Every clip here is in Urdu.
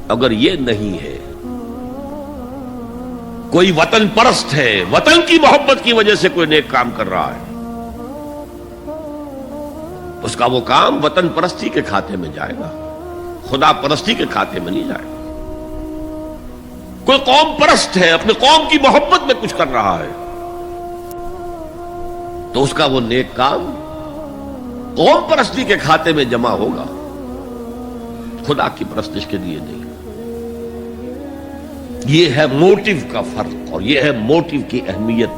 اگر یہ نہیں ہے، کوئی وطن پرست ہے، وطن کی محبت کی وجہ سے کوئی نیک کام کر رہا ہے، اس کا وہ کام وطن پرستی کے کھاتے میں جائے گا، خدا پرستی کے کھاتے میں نہیں جائے گا۔ کوئی قوم پرست ہے، اپنے قوم کی محبت میں کچھ کر رہا ہے، تو اس کا وہ نیک کام قوم پرستی کے کھاتے میں جمع ہوگا، خدا کی پرستش کے لیے نہیں۔ یہ ہے موٹیو کا فرق، اور یہ ہے موٹیو کی اہمیت،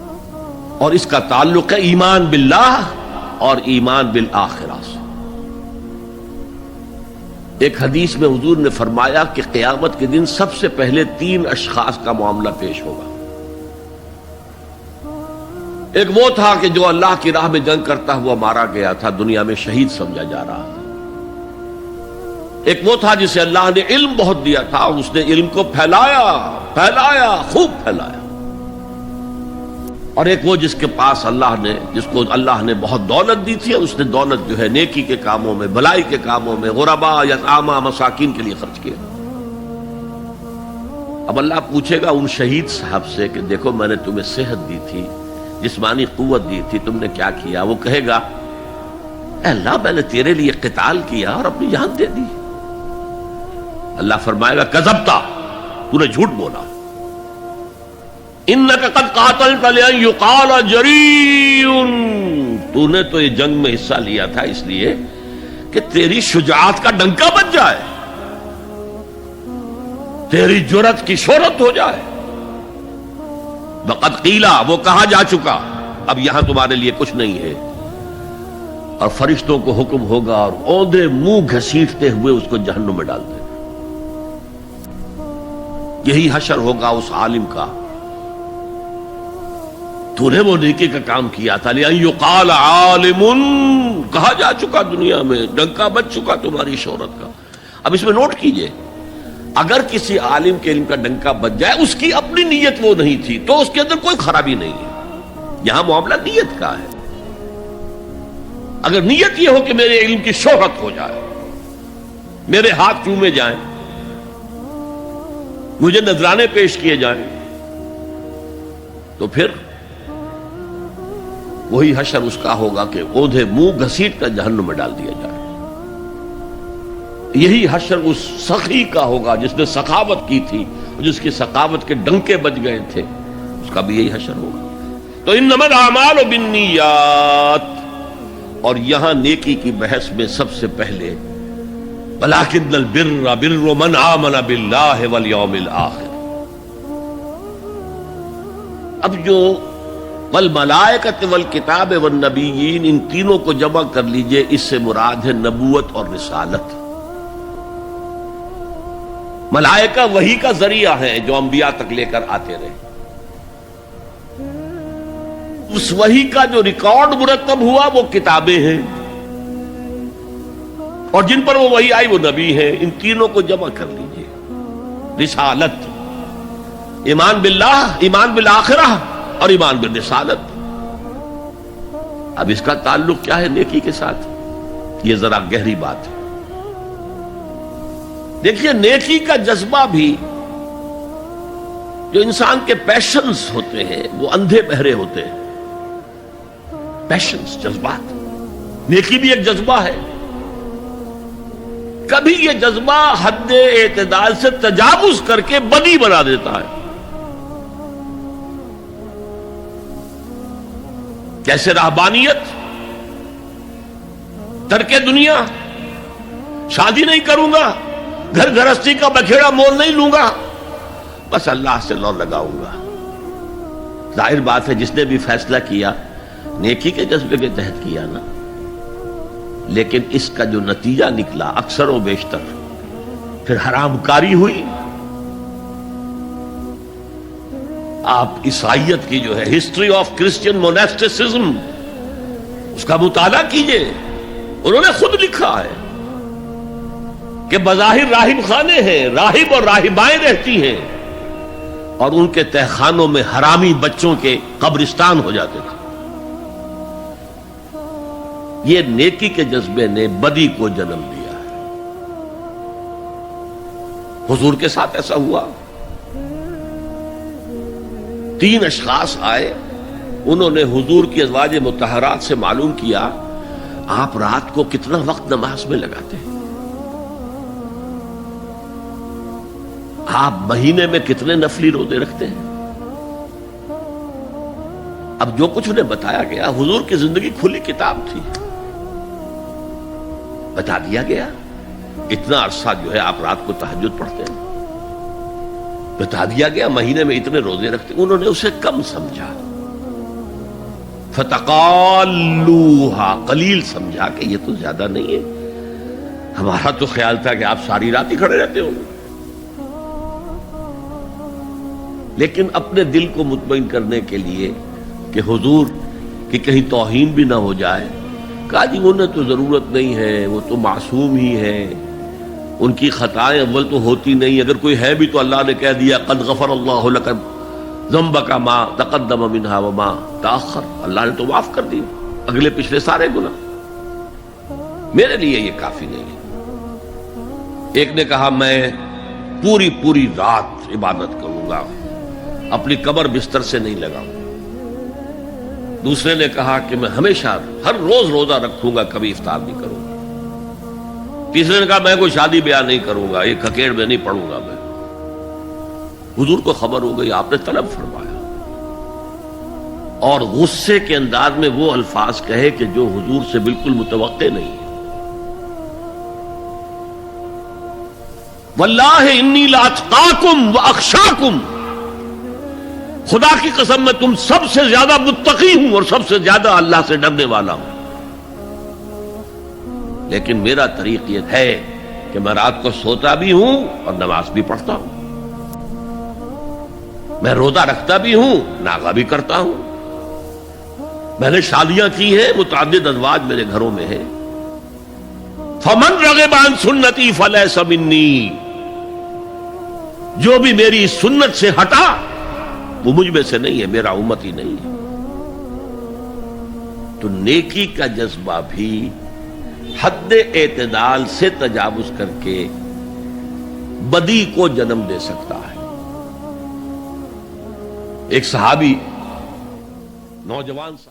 اور اس کا تعلق ہے ایمان باللہ اور ایمان بالآخرہ سے۔ ایک حدیث میں حضور نے فرمایا کہ قیامت کے دن سب سے پہلے 3 اشخاص کا معاملہ پیش ہوگا۔ ایک وہ تھا کہ جو اللہ کی راہ میں جنگ کرتا ہوا مارا گیا تھا، دنیا میں شہید سمجھا جا رہا تھا۔ ایک وہ تھا جسے اللہ نے علم بہت دیا تھا، اس نے علم کو پھیلایا، خوب پھیلایا۔ اور ایک وہ جس کے پاس جس کو اللہ نے بہت دولت دی تھی، اور اس نے دولت جو ہے نیکی کے کاموں میں، بھلائی کے کاموں میں، غربا، یتاما، مساکین کے لیے خرچ کیا۔ اب اللہ پوچھے گا ان شہید صاحب سے کہ دیکھو میں نے تمہیں صحت دی تھی، جسمانی قوت دی تھی، تم نے کیا کیا؟ وہ کہے گا اے اللہ میں نے تیرے لیے قتال کیا اور اپنی جان دے دی۔ اللہ فرمائے گا کذبتا، تو نے جھوٹ بولا، انک قد قاتلت لأن یقال جریء، تو نے تو یہ جنگ میں حصہ لیا تھا اس لیے کہ تیری شجاعت کا ڈنکا بج جائے، تیری جرأت کی شہرت ہو جائے۔ وقد قیلا، وہ کہا جا چکا، اب یہاں تمہارے لیے کچھ نہیں ہے۔ اور فرشتوں کو حکم ہوگا اور اوندے منہ گھسیٹتے ہوئے اس کو جہنم میں ڈال دیں۔ یہی حشر ہوگا اس عالم کا، تو نے وہ نیکی کا کام کیا تھا، لأن یقال عالم، کہا جا چکا دنیا میں، ڈنکا بج چکا تمہاری شہرت کا۔ اب اس میں نوٹ کیجئے، اگر کسی عالم کے علم کا ڈنکا بج جائے، اس کی اپنی نیت وہ نہیں تھی تو اس کے اندر کوئی خرابی نہیں ہے۔ یہاں معاملہ نیت کا ہے۔ اگر نیت یہ ہو کہ میرے علم کی شہرت ہو جائے، میرے ہاتھ چومے جائیں، مجھے نذرانے پیش کیے جائیں، تو پھر وہی حشر اس کا ہوگا کہ اوندھے منہ گھسیٹ کر جہنم میں ڈال دیا جائے۔ یہی حشر اس سخی کا ہوگا جس نے سخاوت کی تھی، جس کی سخاوت کے ڈنکے بج گئے تھے، اس کا بھی یہی حشر ہوگا۔ تو انما الاعمال بالنیات، اور یہاں نیکی کی بحث میں سب سے پہلے ولکن البر بر من آمن باللہ والیوم الآخر۔ اب جو والملائکۃ والکتاب والنبیین، ان تینوں کو جمع کر لیجئے، اس سے مراد ہے نبوت اور رسالت۔ ملائکہ وحی کا ذریعہ ہیں جو انبیاء تک لے کر آتے رہے، اس وحی کا جو ریکارڈ مرتب ہوا وہ کتابیں ہیں، اور جن پر وہ وحی آئی وہ نبی ہیں۔ ان تینوں کو جمع کر لیجئے، رسالت، ایمان باللہ، ایمان بالآخرہ اور ایمان بالرسالت۔ اب اس کا تعلق کیا ہے نیکی کے ساتھ؟ یہ ذرا گہری بات ہے۔ دیکھیے نیکی کا جذبہ بھی، جو انسان کے پیشنز ہوتے ہیں وہ اندھے بہرے ہوتے ہیں۔ پیشنز، جذبات، نیکی بھی ایک جذبہ ہے۔ کبھی یہ جذبہ حد اعتدال سے تجاوز کر کے بدی بنا دیتا ہے۔ جیسے رہبانیت، ترک دنیا، شادی نہیں کروں گا، گھر گھرستی کا بکھیڑا مول نہیں لوں گا، بس اللہ سے لو لگاؤں گا۔ ظاہر بات ہے جس نے بھی فیصلہ کیا نیکی کے جذبے کے تحت کیا نا، لیکن اس کا جو نتیجہ نکلا اکثر و بیشتر پھر حرام کاری ہوئی۔ آپ عیسائیت کی جو ہے ہسٹری آف کرسچین موناسٹسزم، اس کا مطالعہ کیجئے، انہوں نے خود لکھا ہے کہ بظاہر راہب خانے ہیں، راہب اور راہبائیں رہتی ہیں، اور ان کے تہخانوں میں حرامی بچوں کے قبرستان ہو جاتے تھے۔ یہ نیکی کے جذبے نے بدی کو جنم دیا ہے۔ حضور کے ساتھ ایسا ہوا. 3 اشخاص آئے, انہوں نے حضور کی ازواج مطہرات سے معلوم کیا آپ رات کو کتنا وقت نماز میں لگاتے ہیں, آپ مہینے میں کتنے نفلی روزے رکھتے ہیں. اب جو کچھ انہیں بتایا گیا, حضور کی زندگی کھلی کتاب تھی, بتا دیا گیا اتنا عرصہ جو ہے آپ رات کو تہجد پڑھتے ہیں, بتا دیا گیا مہینے میں اتنے روزے رکھتے ہیں. انہوں نے اسے کم سمجھا, فتقالوہا, قلیل سمجھا کہ یہ تو زیادہ نہیں ہے, ہمارا تو خیال تھا کہ آپ ساری رات ہی کھڑے رہتے ہوں. لیکن اپنے دل کو مطمئن کرنے کے لیے کہ حضور کی کہیں توہین بھی نہ ہو جائے, کہا جی انہیں تو ضرورت نہیں ہے, وہ تو معصوم ہی ہے, ان کی خطائیں اول تو ہوتی نہیں, اگر کوئی ہے بھی تو اللہ نے کہہ دیا قد غفر اللہ لک ذنبک ما تقدم منہا وما تاخر, اللہ نے تو معاف کر دی اگلے پچھلے سارے گناہ, میرے لیے یہ کافی نہیں ہے. ایک نے کہا میں پوری رات عبادت کروں گا, اپنی قبر بستر سے نہیں لگاؤں. دوسرے نے کہا کہ میں ہمیشہ ہر روز روزہ رکھوں گا, کبھی افطار نہیں کروں گا. تیسرے نے کہا میں کوئی شادی بیاہ نہیں کروں گا, ایک کھکیڑ میں نہیں پڑھوں گا میں. حضور کو خبر ہو گئی, آپ نے طلب فرمایا اور غصے کے انداز میں وہ الفاظ کہے کہ جو حضور سے بالکل متوقع نہیں ہے. واللہ انی لاتقاکم واخشاکم, خدا کی قسم میں تم سب سے زیادہ متقی ہوں اور سب سے زیادہ اللہ سے ڈرنے والا ہوں. لیکن میرا طریق یہ ہے کہ میں رات کو سوتا بھی ہوں اور نماز بھی پڑھتا ہوں, میں روزہ رکھتا بھی ہوں, ناغہ بھی کرتا ہوں. میں نے شادیاں کی ہیں, متعدد ازواج میرے گھروں میں ہیں. فمن رغب عن سنتی فلیس منی, جو بھی میری سنت سے ہٹا وہ مجھ میں سے نہیں ہے, میرا امت ہی نہیں ہے. تو نیکی کا جذبہ بھی حد اعتدال سے تجاوز کر کے بدی کو جنم دے سکتا ہے. ایک صحابی, نوجوان صحابی